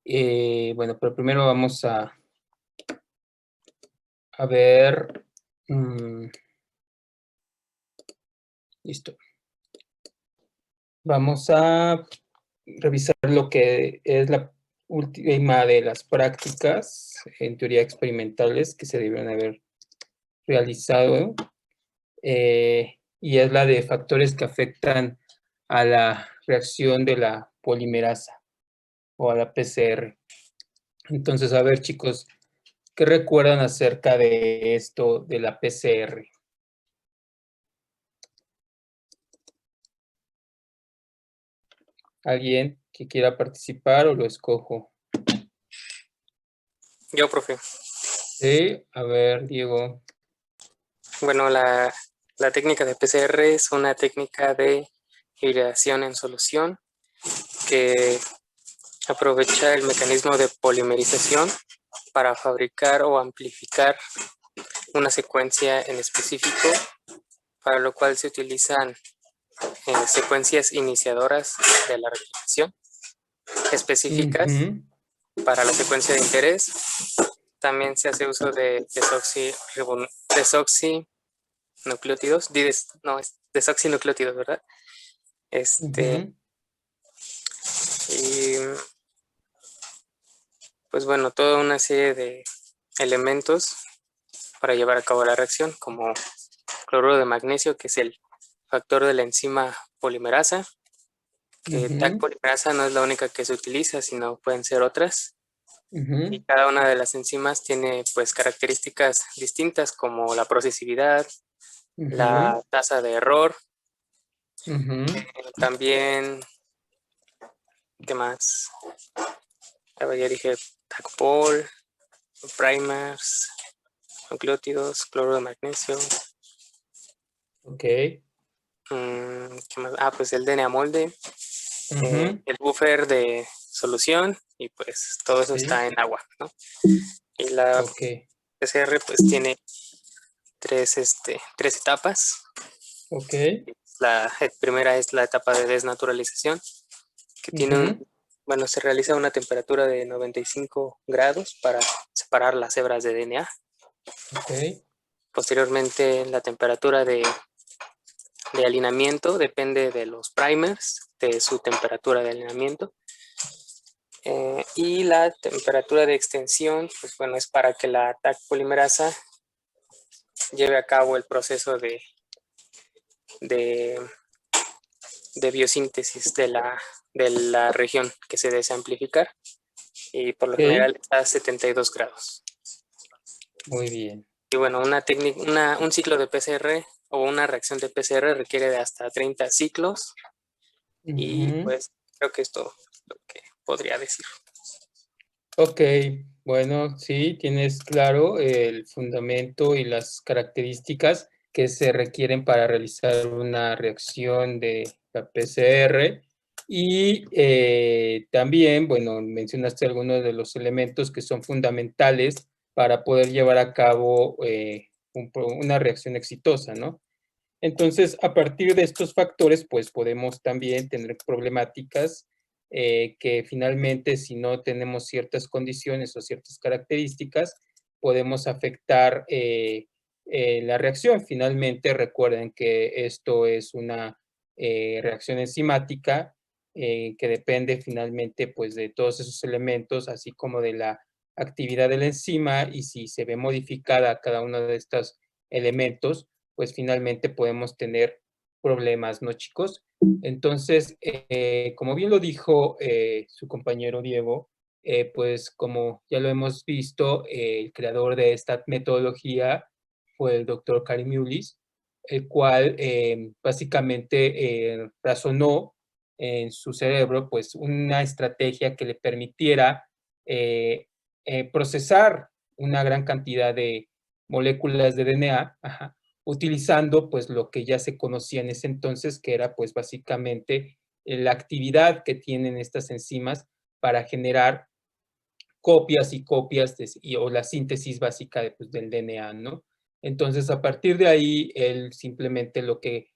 Bueno, pero primero vamos a ver. Listo. Vamos a revisar lo que es la última de las prácticas en teoría experimentales que se debieron haber realizado, y es la de factores que afectan a la reacción de la polimerasa o a la PCR. Entonces, a ver, chicos, ¿qué recuerdan acerca de esto de la PCR? ¿Alguien que quiera participar o lo escojo? Yo, profe. Sí, a ver, Diego. Bueno, la técnica de PCR es una técnica de hibridación en solución que aprovecha el mecanismo de polimerización para fabricar o amplificar una secuencia en específico, para lo cual se utilizan secuencias iniciadoras de la replicación específicas para la secuencia de interés. También se hace uso de desoxinucleótidos, desoxinucleótidos, ¿verdad? Y pues bueno, toda una serie de elementos para llevar a cabo la reacción, como cloruro de magnesio, que es el factor de la enzima polimerasa, que TAC polimerasa no es la única que se utiliza, sino pueden ser otras. Y cada una de las enzimas tiene pues características distintas, como la procesividad, la tasa de error, también, ¿qué más? Ya dije TAC-Pol, primers, nucleótidos, cloruro de magnesio. Ok. ¿Qué más? Pues el DNA molde, el buffer de solución, y pues todo eso está en agua, ¿no? Y la PCR pues tiene tres etapas. Ok. La primera es la etapa de desnaturalización, que tiene bueno, se realiza a una temperatura de 95 grados para separar las hebras de DNA. Ok. Posteriormente, la temperatura de alineamiento depende de los primers, de su temperatura de alineamiento. Y la temperatura de extensión, pues bueno, es para que la TAC polimerasa lleve a cabo el proceso de biosíntesis de la región que se desea amplificar, y por lo general está a 72 grados. Muy bien. Y bueno, un ciclo de PCR o una reacción de PCR requiere de hasta 30 ciclos, y pues creo que esto es lo que podría decir. Ok, bueno, sí, tienes claro el fundamento y las características que se requieren para realizar una reacción de la PCR. Y también, bueno, mencionaste algunos de los elementos que son fundamentales para poder llevar a cabo una reacción exitosa, ¿no? Entonces, a partir de estos factores, pues podemos también tener problemáticas que finalmente, si no tenemos ciertas condiciones o ciertas características, podemos afectar la reacción. Finalmente, recuerden que esto es una reacción enzimática que depende finalmente pues, de todos esos elementos, así como de la actividad de la enzima, y si se ve modificada cada uno de estos elementos, pues finalmente podemos tener problemas, ¿no, chicos? Entonces, como bien lo dijo su compañero Diego, pues como ya lo hemos visto, el creador de esta metodología fue el doctor Karim Mullis, el cual básicamente razonó en su cerebro pues una estrategia que le permitiera procesar una gran cantidad de moléculas de DNA, utilizando pues lo que ya se conocía en ese entonces, que era pues básicamente la actividad que tienen estas enzimas para generar copias y copias o la síntesis básica pues, del DNA, ¿no? Entonces, a partir de ahí, él simplemente lo que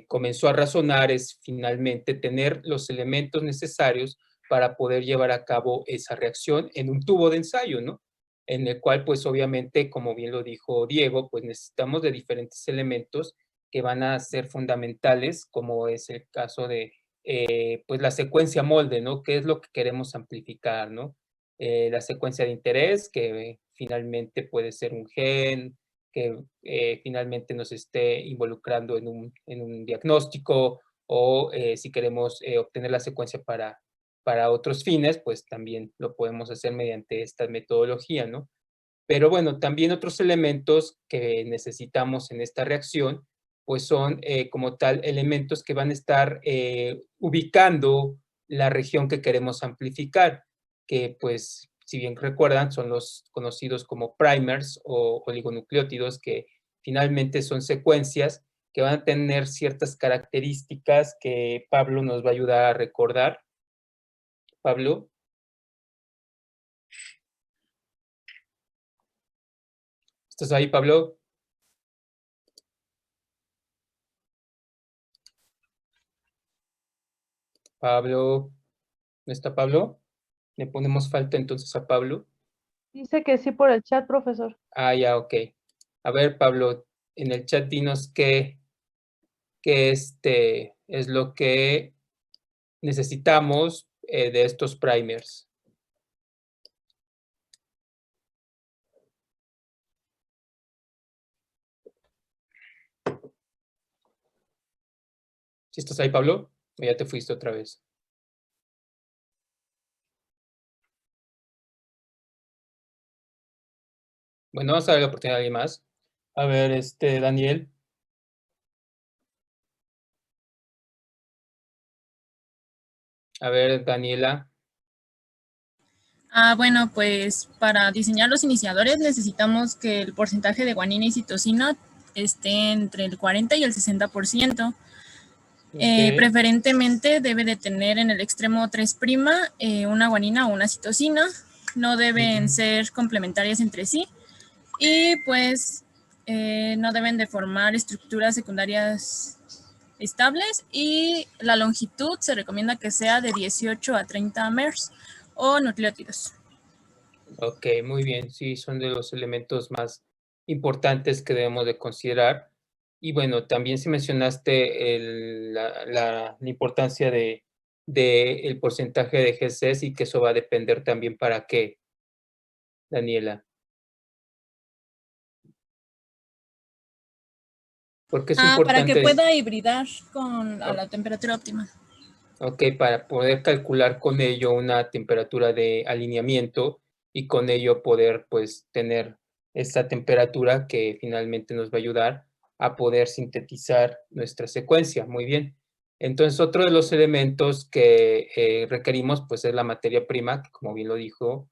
comenzó a razonar es finalmente tener los elementos necesarios para poder llevar a cabo esa reacción en un tubo de ensayo, ¿no? En el cual, pues obviamente, como bien lo dijo Diego, pues necesitamos de diferentes elementos que van a ser fundamentales, como es el caso de, pues la secuencia molde, ¿no? ¿Qué es lo que queremos amplificar, ¿no? La secuencia de interés, que finalmente puede ser un gen, que finalmente nos esté involucrando en un diagnóstico, o si queremos obtener la secuencia para otros fines, pues también lo podemos hacer mediante esta metodología, ¿no? Pero bueno, también otros elementos que necesitamos en esta reacción, pues son como tal elementos que van a estar ubicando la región que queremos amplificar, que pues, si bien recuerdan, son los conocidos como primers o oligonucleótidos, que finalmente son secuencias que van a tener ciertas características que Pablo nos va a ayudar a recordar. Pablo. ¿Estás ahí, Pablo? Pablo, ¿no está Pablo? Le ponemos falta entonces a Pablo. Dice que sí por el chat, profesor. Ah, ya, ok. A ver, Pablo, en el chat dinos qué es lo que necesitamos de estos primers. ¿Sí estás ahí, Pablo? ¿O ya te fuiste otra vez? Bueno, vamos a dar la oportunidad a alguien más. A ver, Daniel. A ver, Daniela. Bueno, pues para diseñar los iniciadores necesitamos que el porcentaje de guanina y citosina esté entre el 40 y el 60%. Okay. Preferentemente debe de tener en el extremo 3' una guanina o una citosina. No deben ser complementarias entre sí. Y pues no deben de formar estructuras secundarias estables. Y la longitud se recomienda que sea de 18 a 30 mers o nucleótidos. Ok, muy bien. Sí, son de los elementos más importantes que debemos de considerar. Y bueno, también si mencionaste la importancia de el porcentaje de GCs y que eso va a depender también para qué, Daniela. Porque es importante. Para que pueda hibridar a la temperatura óptima. Ok, para poder calcular con ello una temperatura de alineamiento y con ello poder pues tener esta temperatura que finalmente nos va a ayudar a poder sintetizar nuestra secuencia. Muy bien. Entonces, otro de los elementos que requerimos pues es la materia prima, que como bien lo dijo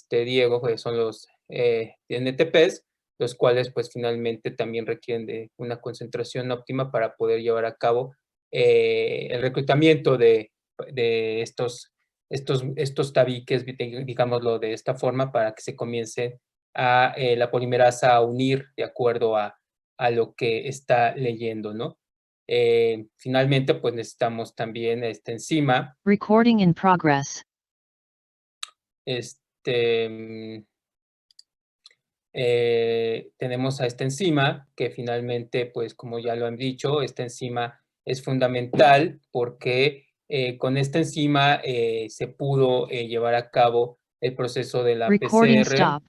Diego, pues, son los NTPs, los cuales pues finalmente también requieren de una concentración óptima para poder llevar a cabo el reclutamiento de estos tabiques, digámoslo de esta forma, para que se comience a la polimerasa a unir de acuerdo a lo que está leyendo, ¿no? Finalmente, pues necesitamos también esta enzima. Recording in progress. Tenemos a esta enzima que finalmente, pues como ya lo han dicho, esta enzima es fundamental porque con esta enzima se pudo llevar a cabo el proceso de la PCR,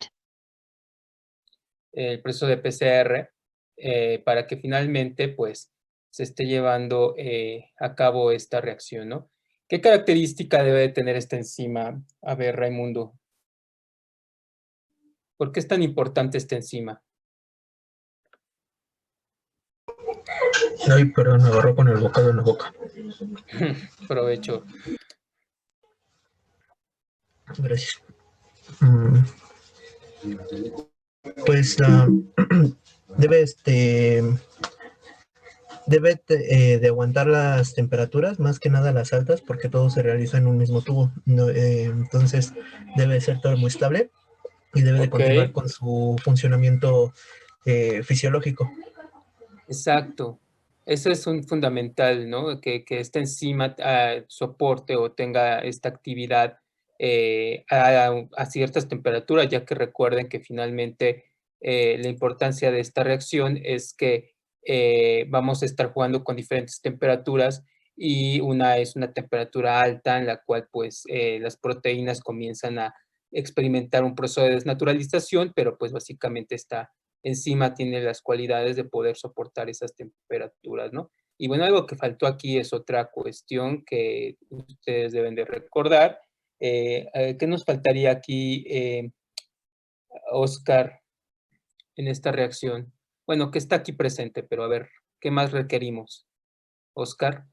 el proceso de PCR, para que finalmente pues se esté llevando a cabo esta reacción, ¿no? ¿Qué característica debe de tener esta enzima? A ver, Raimundo. ¿Por qué es tan importante esta enzima? Ay, perdón, me agarró con el bocado en la boca. Provecho. Gracias. Pues debe de aguantar las temperaturas, más que nada las altas, porque todo se realiza en un mismo tubo. Entonces debe ser termoestable y debe de continuar con su funcionamiento fisiológico. Exacto. Eso es un fundamental, ¿no? Que esta enzima soporte o tenga esta actividad a ciertas temperaturas, ya que recuerden que finalmente la importancia de esta reacción es que vamos a estar jugando con diferentes temperaturas y una es una temperatura alta en la cual pues las proteínas comienzan a experimentar un proceso de desnaturalización, pero pues básicamente esta enzima tiene las cualidades de poder soportar esas temperaturas, ¿no? Y bueno, algo que faltó aquí es otra cuestión que ustedes deben de recordar. ¿Qué nos faltaría aquí, Oscar, en esta reacción? Bueno, que está aquí presente, pero a ver, ¿qué más requerimos? Oscar.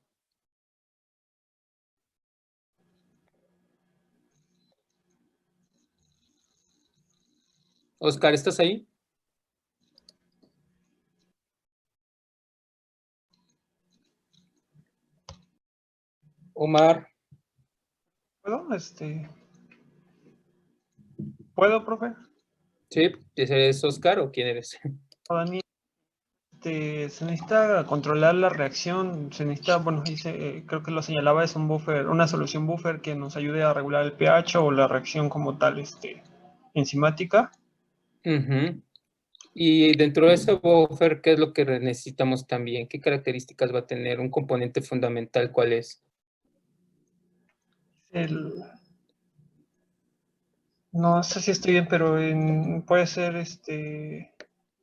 Oscar, ¿estás ahí? Omar. ¿Puedo? ¿Puedo, profe? Sí, ¿eres Oscar o quién eres? Dani, se necesita controlar la reacción, se necesita, bueno, creo que lo señalaba, es un buffer, una solución buffer que nos ayude a regular el pH o la reacción como tal, enzimática. Uh-huh. Y dentro de ese buffer, ¿qué es lo que necesitamos también? ¿Qué características va a tener un componente fundamental? ¿Cuál es? No sé si estoy bien, pero puede ser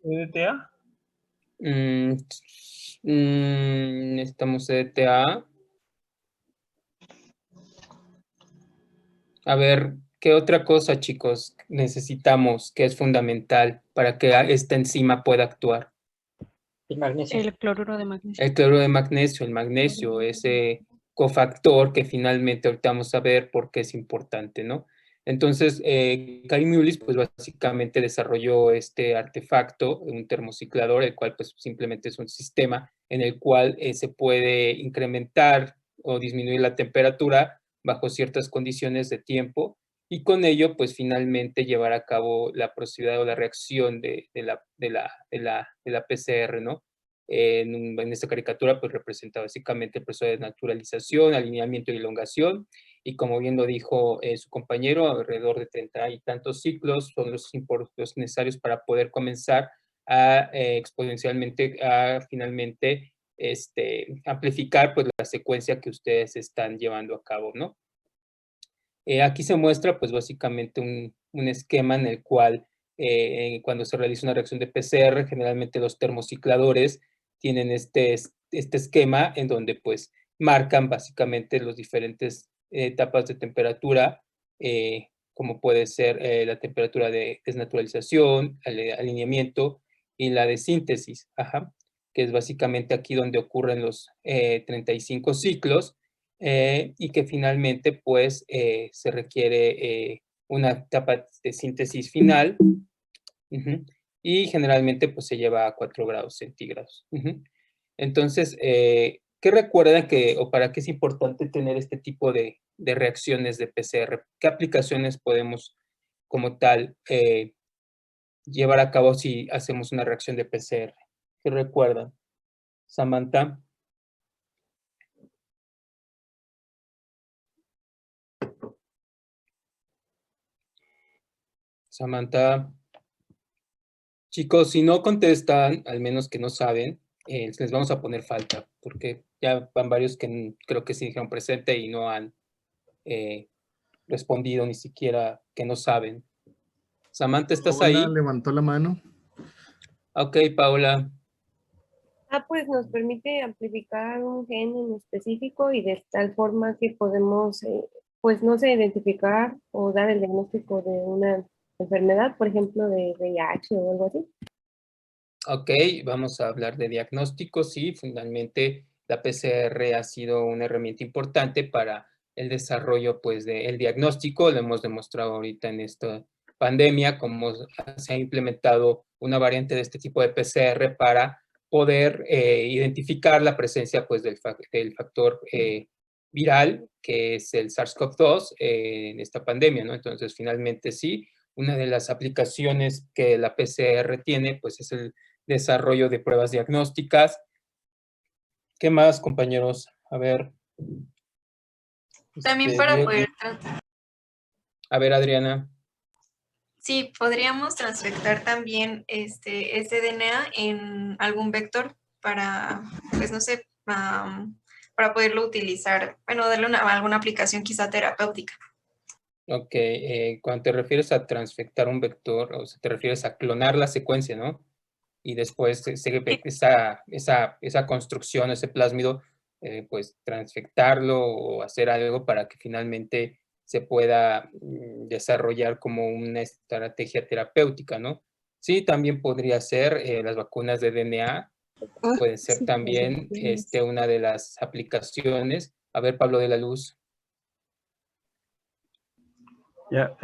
EDTA. Necesitamos EDTA. A ver, ¿qué otra cosa, chicos, necesitamos que es fundamental para que esta enzima pueda actuar? El magnesio. El cloruro de magnesio. El cloruro de magnesio, el magnesio, ese cofactor que finalmente ahorita vamos a ver por qué es importante, ¿no? Entonces, Kay Mullis, pues básicamente desarrolló este artefacto, un termociclador, el cual pues simplemente es un sistema en el cual se puede incrementar o disminuir la temperatura bajo ciertas condiciones de tiempo y con ello pues finalmente llevar a cabo la procedencia o la reacción de la PCR, ¿no? En esta caricatura pues representa básicamente el proceso de naturalización, alineamiento y elongación, y como bien lo dijo su compañero, alrededor de 30 y tantos ciclos son los necesarios para poder comenzar a exponencialmente, a finalmente amplificar pues la secuencia que ustedes están llevando a cabo, ¿no? Aquí se muestra pues básicamente un esquema en el cual cuando se realiza una reacción de PCR, generalmente los termocicladores tienen este esquema en donde pues marcan básicamente los diferentes etapas de temperatura, como puede ser la temperatura de desnaturalización, alineamiento y la de síntesis, que es básicamente aquí donde ocurren los 35 ciclos, y que finalmente pues se requiere una etapa de síntesis final, y generalmente pues se lleva a 4 grados centígrados. Entonces, ¿qué recuerdan o para qué es importante tener este tipo de reacciones de PCR? ¿Qué aplicaciones podemos como tal llevar a cabo si hacemos una reacción de PCR? ¿Qué recuerdan? Samantha. Samantha. Chicos, si no contestan, al menos que no saben, les vamos a poner falta, porque ya van varios que creo que sí dijeron presente y no han respondido ni siquiera que no saben. Samantha, ¿estás Paola ahí? levantó la mano. Ok, Paola. Pues nos permite amplificar un gen en específico y de tal forma que podemos, pues no sé, identificar o dar el diagnóstico de una enfermedad, por ejemplo, de VIH o algo así. Ok, vamos a hablar de diagnóstico. Sí, finalmente la PCR ha sido una herramienta importante para el desarrollo pues del diagnóstico. Lo hemos demostrado ahorita en esta pandemia, cómo se ha implementado una variante de este tipo de PCR para poder identificar la presencia pues del factor viral, que es el SARS-CoV-2 en esta pandemia, ¿no? Entonces, finalmente sí, una de las aplicaciones que la PCR tiene pues es el desarrollo de pruebas diagnósticas, ¿Qué más, compañeros? A ver. También para Diego. poder... A ver, Adriana. Sí, podríamos transfectar también este DNA en algún vector para, pues no sé, para poderlo utilizar, bueno, darle alguna aplicación quizá terapéutica. Ok, cuando te refieres a transfectar un vector, o sea, te refieres a clonar la secuencia, ¿no? Y después esa construcción, ese plásmido, pues transfectarlo o hacer algo para que finalmente se pueda desarrollar como una estrategia terapéutica, ¿no? Sí, también podría ser las vacunas de DNA, puede ser también una de las aplicaciones. A ver, Pablo de la Luz. Ya,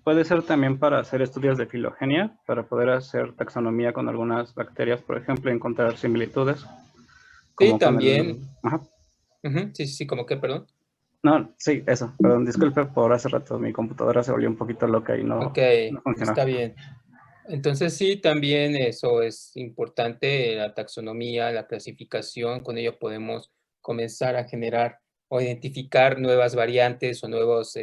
puede ser también para hacer estudios de filogenia, para poder hacer taxonomía con algunas bacterias, por ejemplo, encontrar similitudes. Sí, también. Ajá. Sí, ¿cómo que, perdón? No, sí, eso, perdón, disculpe por hace rato, mi computadora se volvió un poquito loca y no funcionó. Está bien. Entonces sí, también eso es importante, la taxonomía, la clasificación, con ello podemos comenzar a generar o identificar nuevas variantes o nuevos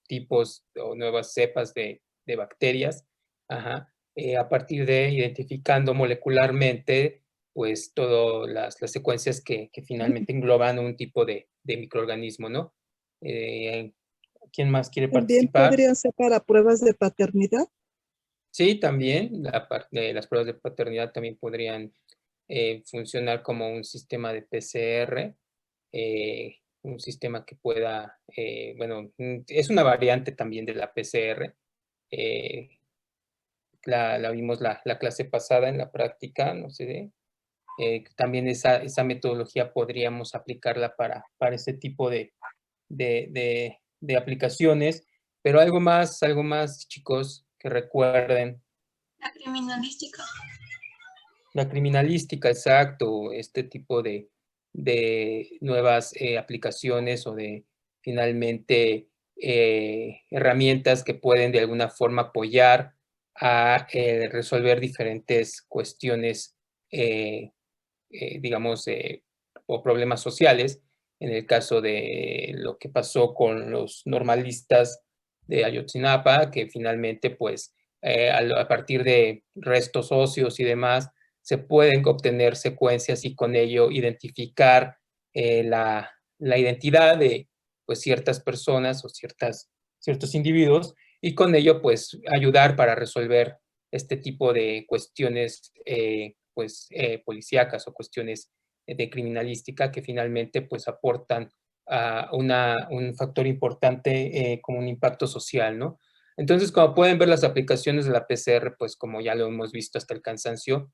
tipos o nuevas cepas de bacterias. Ajá. A partir de identificando molecularmente, pues todas las secuencias que finalmente engloban un tipo de microorganismo, ¿no? ¿Quién más quiere participar? ¿También podría ser para pruebas de paternidad? Sí, también las pruebas de paternidad también podrían funcionar como un sistema de PCR, un sistema que pueda, bueno, es una variante también de la PCR. La vimos la clase pasada en la práctica, no sé, también esa metodología podríamos aplicarla para ese tipo de aplicaciones, pero algo más, chicos, que recuerden. La criminalística. La criminalística, exacto, este tipo de nuevas aplicaciones o de finalmente herramientas que pueden de alguna forma apoyar a resolver diferentes cuestiones, digamos, o problemas sociales. En el caso de lo que pasó con los normalistas de Ayotzinapa, que finalmente, pues, a partir de restos óseos y demás, se pueden obtener secuencias y con ello identificar la identidad de pues, ciertas personas o ciertos individuos y con ello pues ayudar para resolver este tipo de cuestiones policíacas o cuestiones de criminalística que finalmente pues aportan a un factor importante como un impacto social, ¿no? Entonces, como pueden ver, las aplicaciones de la PCR, pues como ya lo hemos visto hasta el cansancio,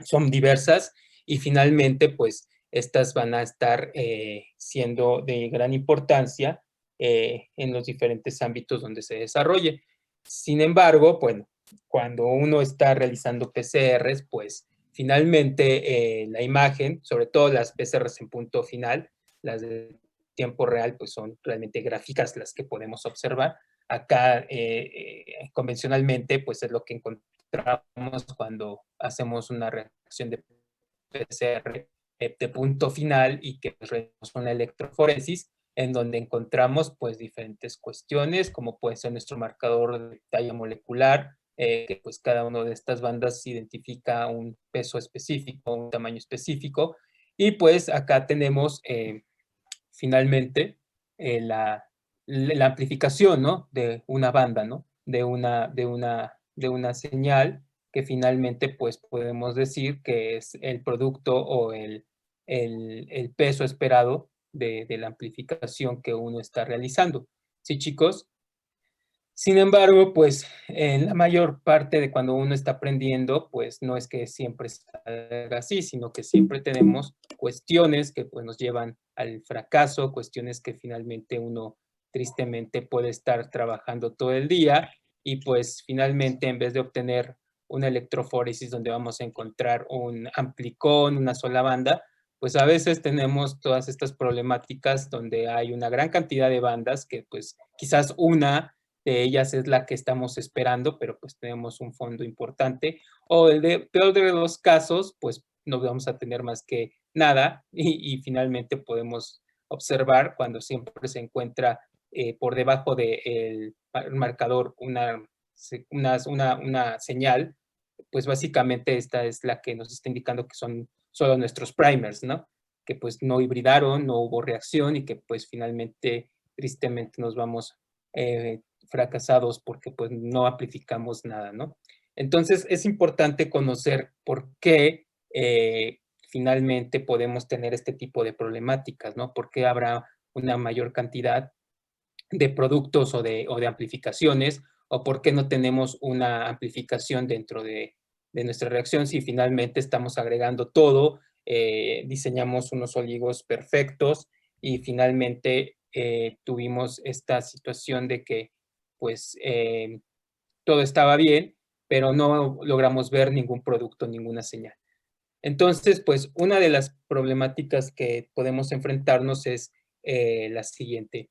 son diversas y finalmente, pues, estas van a estar siendo de gran importancia en los diferentes ámbitos donde se desarrolle. Sin embargo, bueno, cuando uno está realizando PCRs, pues, finalmente la imagen, sobre todo las PCRs en punto final, las de tiempo real, pues son realmente gráficas las que podemos observar. Acá, convencionalmente, pues es lo que encontramos cuando hacemos una reacción de PCR de punto final y que realizamos una electroforesis en donde encontramos pues diferentes cuestiones como puede ser nuestro marcador de talla molecular, que pues cada una de estas bandas identifica un peso específico, un tamaño específico y pues acá tenemos finalmente la amplificación, ¿no? De una banda, ¿no? De una señal que finalmente pues podemos decir que es el producto o el peso esperado de la amplificación que uno está realizando. ¿Sí, chicos? Sin embargo, pues en la mayor parte de cuando uno está aprendiendo, pues no es que siempre salga así, sino que siempre tenemos cuestiones que pues, nos llevan al fracaso, cuestiones que finalmente uno tristemente puede estar trabajando todo el día y pues finalmente en vez de obtener una electroforesis donde vamos a encontrar un amplicón, una sola banda, pues a veces tenemos todas estas problemáticas donde hay una gran cantidad de bandas que pues quizás una de ellas es la que estamos esperando, pero pues tenemos un fondo importante. O el de peor de los casos, pues no vamos a tener más que nada y finalmente podemos observar cuando siempre se encuentra por debajo del marcador una señal, pues básicamente esta es la que nos está indicando que son solo nuestros primers, ¿no? Que pues no hibridaron, no hubo reacción y que pues finalmente tristemente nos vamos fracasados porque pues no amplificamos nada, ¿no? Entonces es importante conocer por qué finalmente podemos tener este tipo de problemáticas, ¿no? ¿Por qué habrá una mayor cantidad de productos o de amplificaciones? ¿O por qué no tenemos una amplificación dentro de nuestra reacción si finalmente estamos agregando todo, diseñamos unos oligos perfectos y finalmente tuvimos esta situación de que pues todo estaba bien, pero no logramos ver ningún producto, ninguna señal. Entonces, pues una de las problemáticas que podemos enfrentarnos es la siguiente.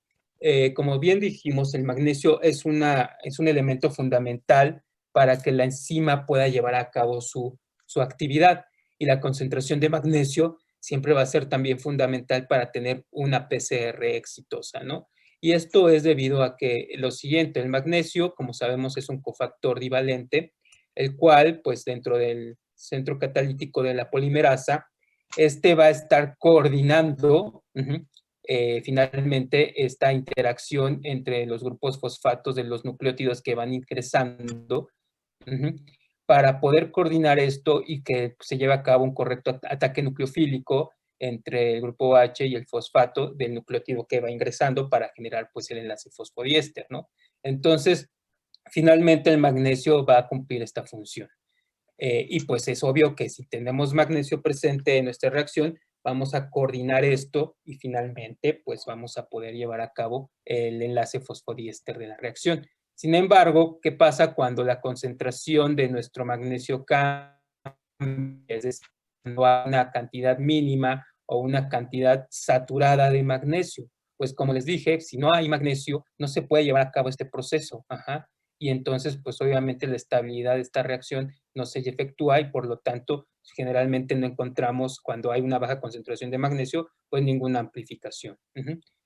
Como bien dijimos, el magnesio es un elemento fundamental para que la enzima pueda llevar a cabo su actividad, y la concentración de magnesio siempre va a ser también fundamental para tener una PCR exitosa, ¿no? Y esto es debido a que lo siguiente, el magnesio, como sabemos, es un cofactor divalente, el cual, pues dentro del centro catalítico de la polimerasa, este va a estar coordinando finalmente esta interacción entre los grupos fosfatos de los nucleótidos que van ingresando para poder coordinar esto y que se lleve a cabo un correcto ataque nucleofílico entre el grupo H y el fosfato del nucleótido que va ingresando para generar pues el enlace fosfodiéster, ¿no? Entonces, finalmente el magnesio va a cumplir esta función. Y pues es obvio que si tenemos magnesio presente en nuestra reacción, vamos a coordinar esto y finalmente pues vamos a poder llevar a cabo el enlace fosfodiéster de la reacción. Sin embargo, ¿qué pasa cuando la concentración de nuestro magnesio cambia? Es decir, cuando hay una cantidad mínima o una cantidad saturada de magnesio. Pues como les dije, si no hay magnesio, no se puede llevar a cabo este proceso. Y entonces, pues obviamente la estabilidad de esta reacción no se efectúa y por lo tanto, generalmente no encontramos cuando hay una baja concentración de magnesio, pues ninguna amplificación.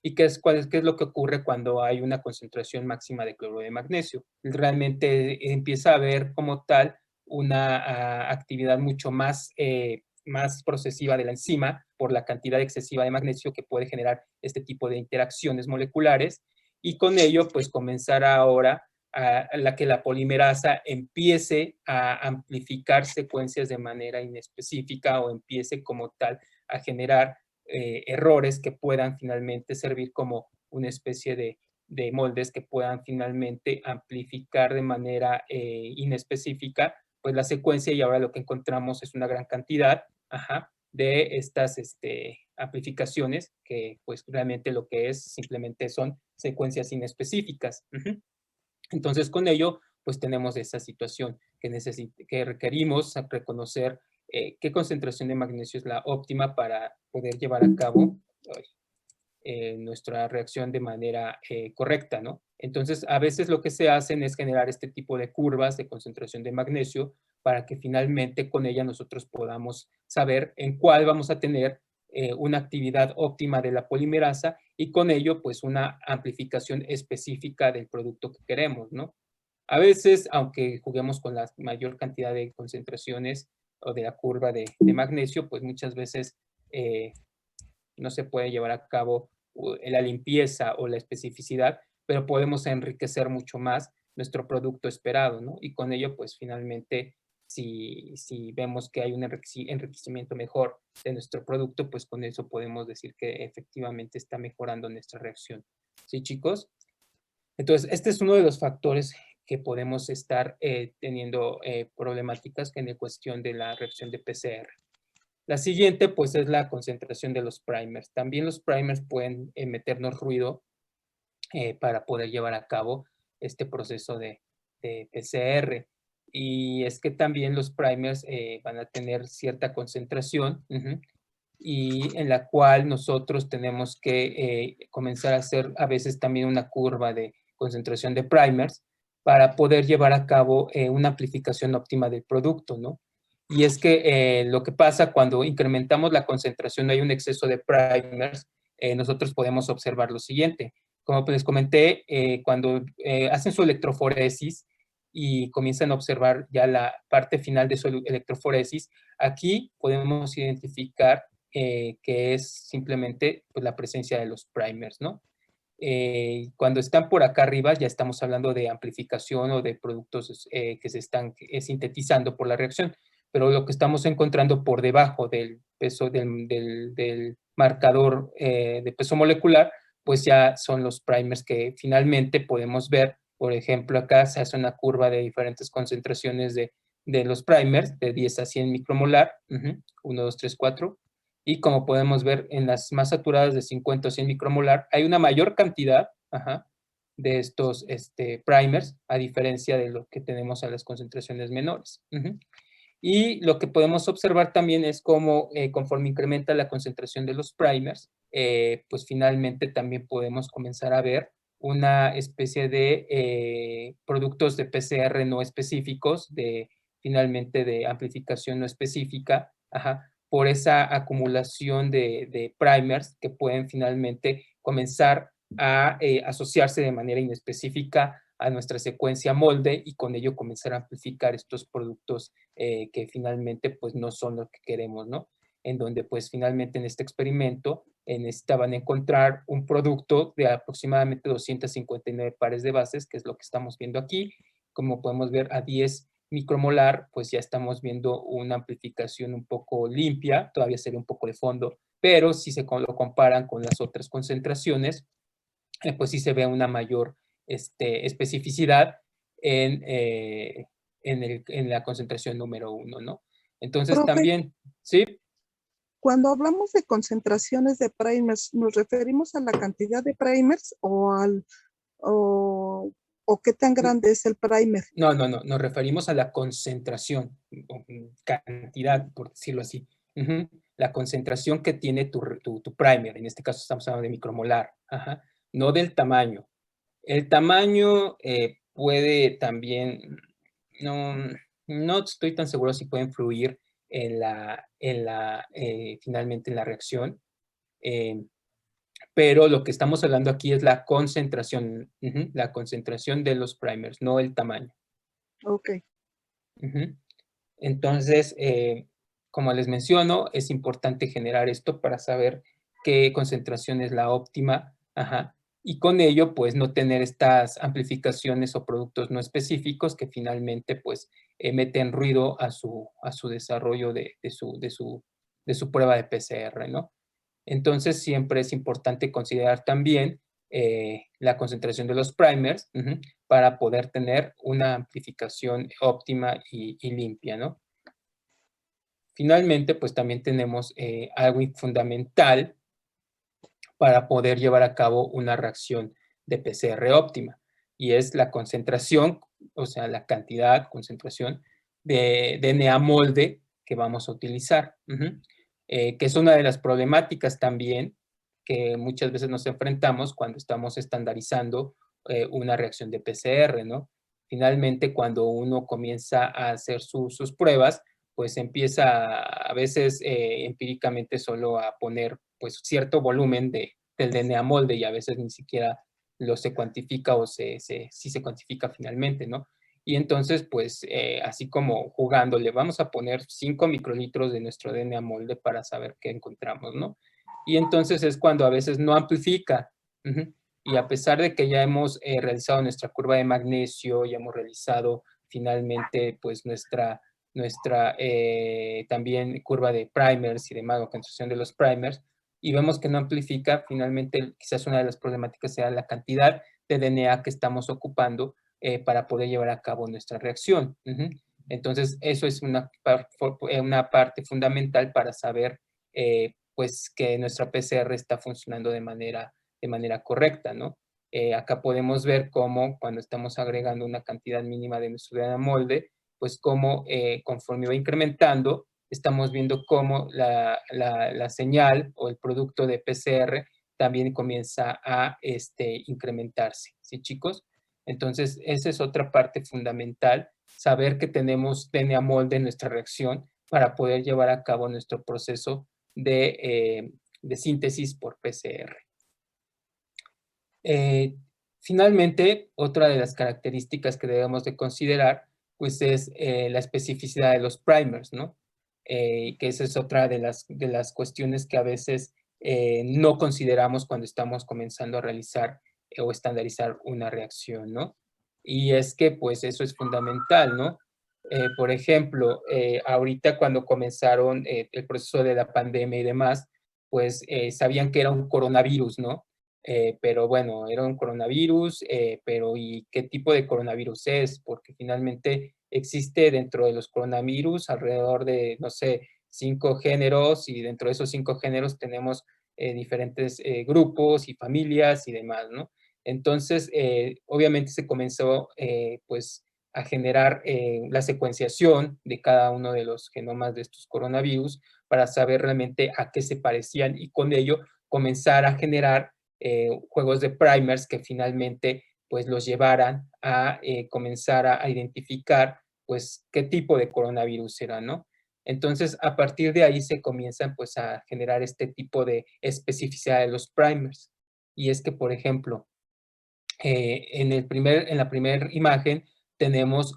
¿Y qué es lo que ocurre cuando hay una concentración máxima de cloruro de magnesio? Realmente empieza a haber como tal una actividad mucho más procesiva de la enzima por la cantidad excesiva de magnesio que puede generar este tipo de interacciones moleculares y con ello pues comenzar ahora a la que la polimerasa empiece a amplificar secuencias de manera inespecífica o empiece como tal a generar errores que puedan finalmente servir como una especie de moldes que puedan finalmente amplificar de manera inespecífica pues la secuencia y ahora lo que encontramos es una gran cantidad de estas amplificaciones que pues realmente lo que es simplemente son secuencias inespecíficas. Entonces, con ello, pues tenemos esa situación que requerimos reconocer qué concentración de magnesio es la óptima para poder llevar a cabo nuestra reacción de manera correcta, ¿no? Entonces, a veces lo que se hacen es generar este tipo de curvas de concentración de magnesio para que finalmente con ella nosotros podamos saber en cuál vamos a tener una actividad óptima de la polimerasa y con ello pues una amplificación específica del producto que queremos, ¿no? A veces, aunque juguemos con la mayor cantidad de concentraciones o de la curva de magnesio, pues muchas veces no se puede llevar a cabo la limpieza o la especificidad, pero podemos enriquecer mucho más nuestro producto esperado, ¿no? Y con ello, pues finalmente, si vemos que hay un enriquecimiento mejor de nuestro producto, pues con eso podemos decir que efectivamente está mejorando nuestra reacción. ¿Sí, chicos? Entonces, este es uno de los factores que podemos estar teniendo problemáticas en la cuestión de la reacción de PCR. La siguiente, pues, es la concentración de los primers. También los primers pueden meternos ruido para poder llevar a cabo este proceso de PCR. Y es que también los primers van a tener cierta concentración y en la cual nosotros tenemos que comenzar a hacer a veces también una curva de concentración de primers para poder llevar a cabo una amplificación óptima del producto, ¿no? Y es que lo que pasa cuando incrementamos la concentración, hay un exceso de primers, nosotros podemos observar lo siguiente. Como les comenté, cuando hacen su electroforesis y comienzan a observar ya la parte final de su electroforesis, aquí podemos identificar que es simplemente pues, la presencia de los primers, ¿no? Cuando están por acá arriba ya estamos hablando de amplificación o de productos que se están sintetizando por la reacción, pero lo que estamos encontrando por debajo del peso del marcador de peso molecular, pues ya son los primers que finalmente podemos ver. Por ejemplo, acá se hace una curva de diferentes concentraciones de los primers, de 10 a 100 micromolar, 1, 2, 3, 4. Y como podemos ver en las más saturadas de 50 o 100 micromolar, hay una mayor cantidad de estos primers, a diferencia de lo que tenemos a las concentraciones menores. Y lo que podemos observar también es cómo conforme incrementa la concentración de los primers, pues finalmente también podemos comenzar a ver una especie de productos de PCR no específicos, finalmente de amplificación no específica, por esa acumulación de primers que pueden finalmente comenzar a asociarse de manera inespecífica a nuestra secuencia molde y con ello comenzar a amplificar estos productos que finalmente pues no son lo que queremos, ¿no? En donde pues finalmente en este experimento necesitaban encontrar un producto de aproximadamente 259 pares de bases, que es lo que estamos viendo aquí. Como podemos ver a 10 micromolar, pues ya estamos viendo una amplificación un poco limpia, todavía sería un poco de fondo, pero si se lo comparan con las otras concentraciones, pues sí se ve una mayor especificidad en la concentración número 1, ¿no? Entonces Profe, también, ¿sí? cuando hablamos de concentraciones de primers, ¿nos referimos a la cantidad de primers o qué tan grande es el primer? No, nos referimos a la concentración, cantidad, por decirlo así. La concentración que tiene tu primer, en este caso estamos hablando de micromolar, no del tamaño. El tamaño puede también, no estoy tan seguro si puede influir finalmente en la reacción, pero lo que estamos hablando aquí es la concentración de los primers, no el tamaño. Ok. Entonces, como les menciono, es importante generar esto para saber qué concentración es la óptima, y con ello, pues, no tener estas amplificaciones o productos no específicos que finalmente, pues, meten ruido a su desarrollo de su prueba de PCR, ¿no? Entonces, siempre es importante considerar también la concentración de los primers para poder tener una amplificación óptima y limpia, ¿no? Finalmente, pues también tenemos algo fundamental para poder llevar a cabo una reacción de PCR óptima, y es la concentración, o sea, la cantidad, concentración de DNA molde que vamos a utilizar, que es una de las problemáticas también que muchas veces nos enfrentamos cuando estamos estandarizando una reacción de PCR, ¿no? Finalmente, cuando uno comienza a hacer sus pruebas, pues empieza a veces empíricamente solo a poner pues cierto volumen del DNA molde y a veces ni siquiera se cuantifica o sí se cuantifica finalmente, ¿no? Y entonces, pues, así como jugándole, vamos a poner 5 microlitros de nuestro DNA molde para saber qué encontramos, ¿no? Y entonces es cuando a veces no amplifica. Y a pesar de que ya hemos realizado nuestra curva de magnesio, ya hemos realizado finalmente, pues, nuestra también curva de primers y demás, o concentración de los primers, y vemos que no amplifica, finalmente quizás una de las problemáticas sea la cantidad de DNA que estamos ocupando para poder llevar a cabo nuestra reacción. Entonces, eso es una parte fundamental para saber pues que nuestra PCR está funcionando de manera correcta, ¿no? Acá podemos ver cómo cuando estamos agregando una cantidad mínima de nuestro DNA molde, pues cómo conforme va incrementando, estamos viendo cómo la señal o el producto de PCR también comienza a incrementarse, ¿sí, chicos? Entonces, esa es otra parte fundamental, saber que tenemos DNA molde en nuestra reacción para poder llevar a cabo nuestro proceso de síntesis por PCR. Finalmente, otra de las características que debemos de considerar, pues es la especificidad de los primers, ¿no? Que esa es otra de las cuestiones que a veces no consideramos cuando estamos comenzando a realizar o estandarizar una reacción, ¿no? Y es que, pues, eso es fundamental, ¿no? Por ejemplo, ahorita cuando comenzaron el proceso de la pandemia y demás, pues sabían que era un coronavirus, ¿no? Pero bueno, era un coronavirus, pero ¿y qué tipo de coronavirus es? Porque finalmente existe dentro de los coronavirus alrededor de, no sé, 5 géneros y dentro de esos 5 géneros tenemos diferentes grupos y familias y demás, ¿no? Entonces, obviamente se comenzó pues a generar la secuenciación de cada uno de los genomas de estos coronavirus para saber realmente a qué se parecían y con ello comenzar a generar juegos de primers que finalmente pues los llevaran a comenzar a identificar pues qué tipo de coronavirus era, ¿no? Entonces, a partir de ahí se comienzan pues a generar este tipo de especificidad de los primers. Y es que, por ejemplo, en la primera imagen tenemos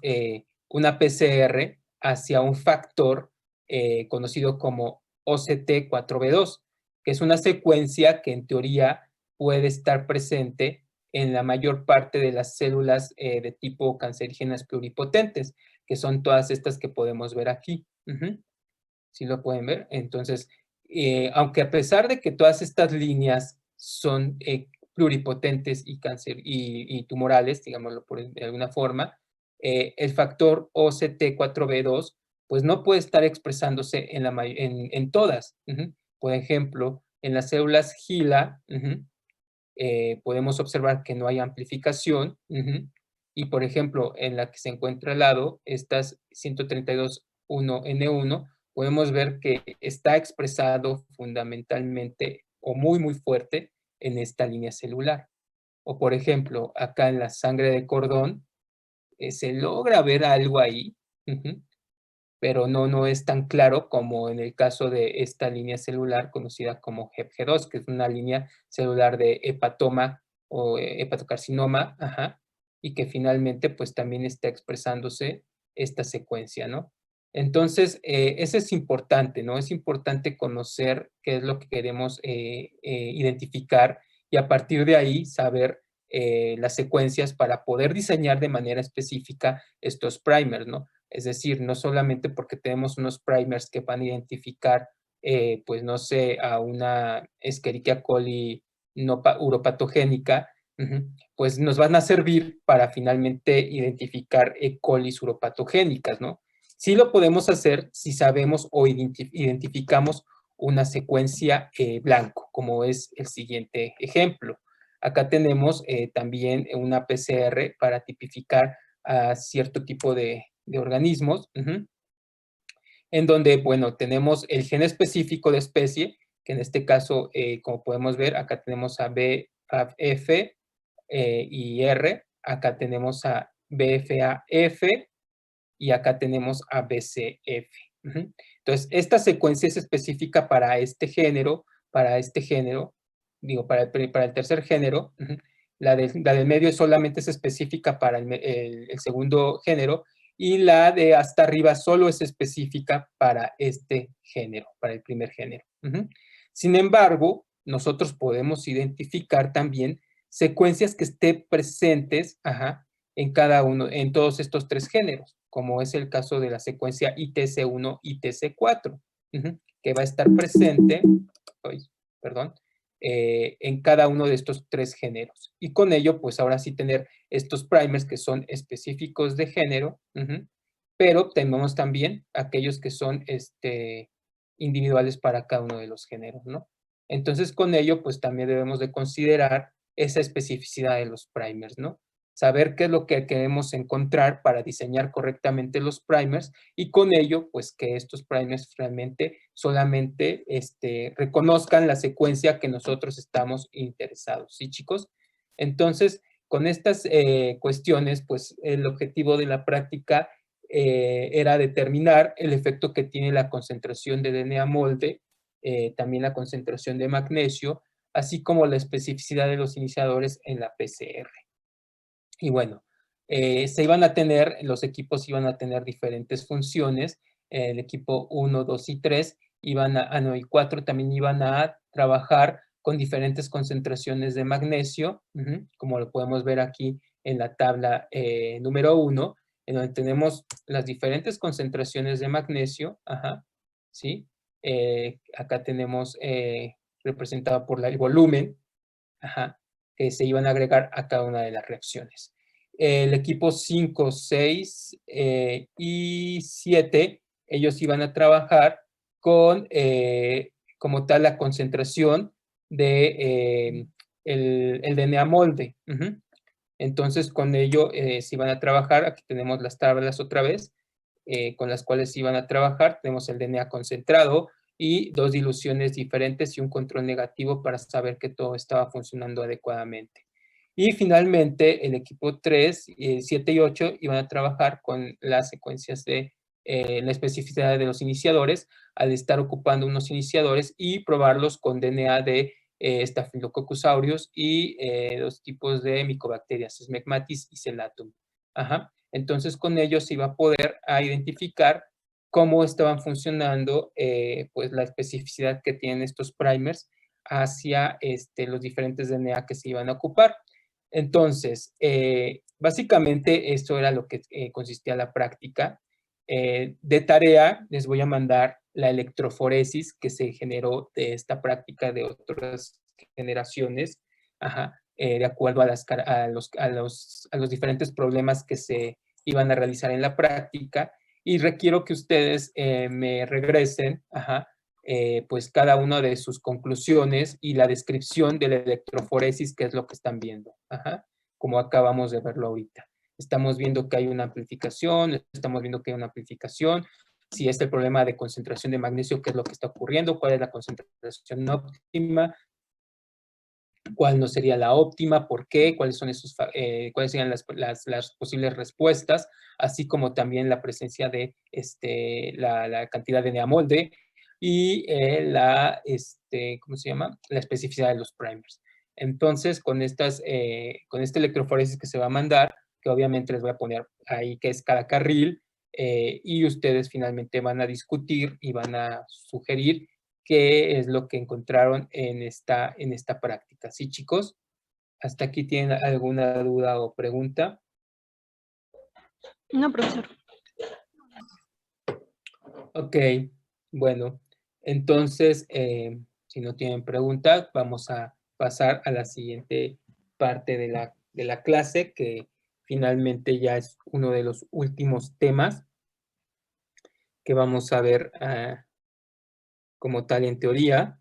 una PCR hacia un factor conocido como OCT4B2, que es una secuencia que en teoría puede estar presente en la mayor parte de las células de tipo cancerígenas pluripotentes, que son todas estas que podemos ver aquí. ¿Sí lo pueden ver? Entonces, aunque a pesar de que todas estas líneas son pluripotentes y tumorales, digámoslo de alguna forma, el factor OCT4B2 pues no puede estar expresándose en todas. Por ejemplo, en las células HeLa podemos observar que no hay amplificación y, por ejemplo, en la que se encuentra al lado, estas 132.1N1, podemos ver que está expresado fundamentalmente o muy, muy fuerte en esta línea celular. O, por ejemplo, acá en la sangre de cordón, se logra ver algo ahí, pero no es tan claro como en el caso de esta línea celular conocida como HepG2, que es una línea celular de hepatoma o hepatocarcinoma, y que finalmente pues también está expresándose esta secuencia, ¿no? Entonces, eso es importante, ¿no? Es importante conocer qué es lo que queremos identificar y a partir de ahí saber las secuencias para poder diseñar de manera específica estos primers, ¿no? Es decir, no solamente porque tenemos unos primers que van a identificar, pues no sé, a una Escherichia coli no uropatogénica, pues nos van a servir para finalmente identificar E. coli uropatogénicas, ¿no? Sí lo podemos hacer si sabemos o identificamos una secuencia blanco, como es el siguiente ejemplo. Acá tenemos también una PCR para tipificar a cierto tipo de organismos, en donde, bueno, tenemos el gen específico de especie, que en este caso, como podemos ver, acá tenemos a BFF y R, acá tenemos a BFAF y acá tenemos a BCF. Entonces, esta secuencia es específica para este género, digo, para el tercer género. La del medio solamente es específica para el segundo género y la de hasta arriba solo es específica para este género, para el primer género. Sin embargo, nosotros podemos identificar también secuencias que estén presentes en todos estos tres géneros, como es el caso de la secuencia ITC1 y ITC4, que va a estar presente, en cada uno de estos tres géneros. Y con ello, pues ahora sí tener estos primers que son específicos de género, pero tenemos también aquellos que son individuales para cada uno de los géneros, ¿no? Entonces, con ello, pues también debemos de considerar esa especificidad de los primers, ¿no? Saber qué es lo que queremos encontrar para diseñar correctamente los primers y con ello, pues que estos primers realmente solamente reconozcan la secuencia que nosotros estamos interesados, ¿sí, chicos? Entonces, con estas cuestiones, pues el objetivo de la práctica era determinar el efecto que tiene la concentración de DNA molde, también la concentración de magnesio, así como la especificidad de los iniciadores en la PCR. Y bueno, los equipos iban a tener diferentes funciones. El equipo 1, 2 y 3 y 4 también iban a trabajar con diferentes concentraciones de magnesio, como lo podemos ver aquí en la tabla número 1, en donde tenemos las diferentes concentraciones de magnesio, ¿sí? Acá tenemos representado por el volumen, que se iban a agregar a cada una de las reacciones. El equipo 5, 6 y 7, ellos iban a trabajar con, como tal, la concentración de el DNA molde. Entonces, con ello se iban a trabajar. Aquí tenemos las tablas otra vez, con las cuales se iban a trabajar. Tenemos el DNA concentrado y 2 diluciones diferentes y un control negativo para saber que todo estaba funcionando adecuadamente. Y finalmente, el equipo 3, 7 y 8 iban a trabajar con las secuencias de la especificidad de los iniciadores, al estar ocupando unos iniciadores y probarlos con DNA de Staphylococcus aureus y los tipos de micobacterias, Smegmatis y Celatum. Entonces, con ellos se iba a poder identificar cómo estaban funcionando pues la especificidad que tienen estos primers hacia los diferentes DNA que se iban a ocupar. Entonces, básicamente esto era lo que consistía la práctica. De tarea les voy a mandar la electroforesis que se generó de esta práctica de otras generaciones, de acuerdo a los diferentes problemas que se iban a realizar en la práctica, y requiero que ustedes me regresen pues cada una de sus conclusiones y la descripción de la electroforesis, que es lo que están viendo, como acabamos de verlo ahorita. Estamos viendo que hay una amplificación, si es el problema de concentración de magnesio, qué es lo que está ocurriendo, cuál es la concentración óptima, cuál no sería la óptima, por qué, cuáles serían las posibles respuestas, así como también la presencia de la cantidad de DNA molde y ¿cómo se llama? La especificidad de los primers. Entonces, con esta electroforesis que se va a mandar, que obviamente les voy a poner ahí que es cada carril, y ustedes finalmente van a discutir y van a sugerir qué es lo que encontraron en esta práctica. ¿Sí, chicos? ¿Hasta aquí tienen alguna duda o pregunta? No, profesor. Ok, bueno, entonces, si no tienen preguntas, vamos a pasar a la siguiente parte de la clase, que finalmente ya es uno de los últimos temas que vamos a ver como tal en teoría.